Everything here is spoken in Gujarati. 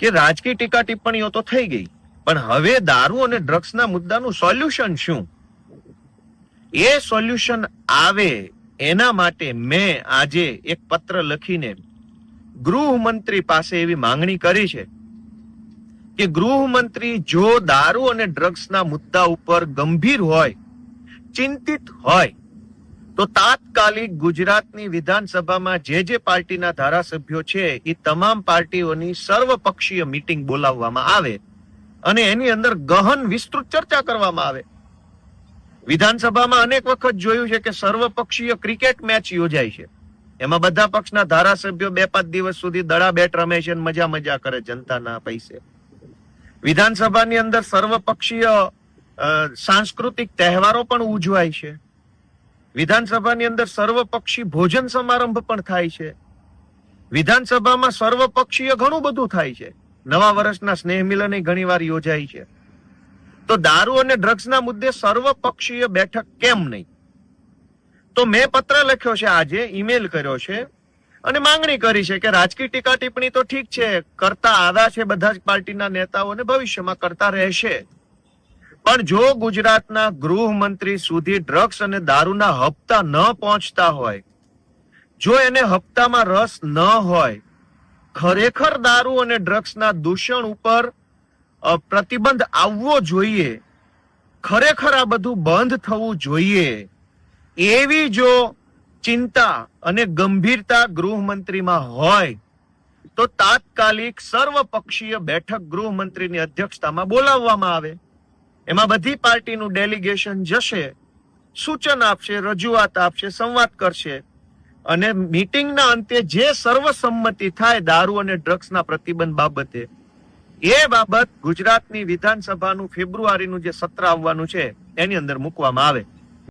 કે રાજકીય ટીકા ટિપ્પણીઓ તો થઈ ગઈ, પણ હવે દારૂ અને ડ્રગ્સના મુદ્દાનું સોલ્યુશન શું? એ સોલ્યુશન આવે એના માટે મેં આજે એક પત્ર લખીને ગૃહમંત્રી પાસે એવી માંગણી કરી છે કે ગૃહમંત્રી જો દારૂ અને ડ્રગ્સના મુદ્દા ઉપર ગંભીર હોય, ચિંતિત હોય, તો તાત્કાલિક ગુજરાતની વિધાનસભામાં જે પાર્ટીના ધારાસભ્યો છે એ તમામ પાર્ટીઓની સર્વપક્ષીય મીટિંગ બોલાવવામાં આવે અને એની અંદર ગહન વિસ્તૃત ચર્ચા કરવામાં આવે. વિધાનસભામાં અનેક વખત જોયું છે કે સર્વપક્ષીય ક્રિકેટ મેચ યોજાય છે, એમાં બધા પક્ષના ધારાસભ્યો 2-5 દિવસ સુધી દડા બેટ રમે છે, મજા કરે જનતાના પૈસે. વિધાનસભાની અંદર સર્વપક્ષીય સાંસ્કૃતિક તહેવારો પણ ઉજવાય છે. વિધાનસભાની અંદર સર્વપક્ષી ભોજન સમારંભ પણ થાય છે. વિધાનસભામાં સર્વપક્ષીય ઘણું બધું થાય છે. નવા વર્ષના સ્નેહ મિલન ઘણી વાર યોજાય છે. તો દારૂ અને ડ્રગ્સના મુદ્દે સર્વપક્ષીય બેઠક કેમ નહીં? તો મેં પત્ર લખ્યો છે, આજે ઈમેલ કર્યો છે અને માંગણી કરી છે કે રાજકીય ટીકા ટિપ્પણી તો ઠીક છે, કરતા આવ્યા છે બધા જ પાર્ટીના નેતાઓને, ભવિષ્યમાં કરતા રહેશે, પણ જો ગુજરાતના ગૃહમંત્રી સુધી ડ્રગ્સ અને દારૂના હપ્તા ન પહોંચતા હોય, જો એને હપ્તામાં રસ ન હોય, ખરેખર દારૂ અને ડ્રગ્સના દૂષણ ઉપર પ્રતિબંધ આવવો જોઈએ, ખરેખર આ બધું બંધ થવું જોઈએ, એવી જો ચિંતા અને ગંભીરતા ગૃહમંત્રીમાં હોય તો તાત્કાલિક સર્વપક્ષીય બેઠક ગૃહમંત્રીની અધ્યક્ષતામાં બોલાવવામાં આવે. એમાં બધી પાર્ટીનું ડેલિગેશન જશે, સૂચન આપશે, રજૂઆત આપશે, સંવાદ કરશે અને મીટિંગના અંતે જે સર્વસંમતિ થાય દારૂ અને ડ્રગ્સના પ્રતિબંધ બાબતે, એ બાબત ગુજરાતની વિધાનસભાનું ફેબ્રુઆરીનું જે સત્ર આવવાનું છે એની અંદર મૂકવામાં આવે.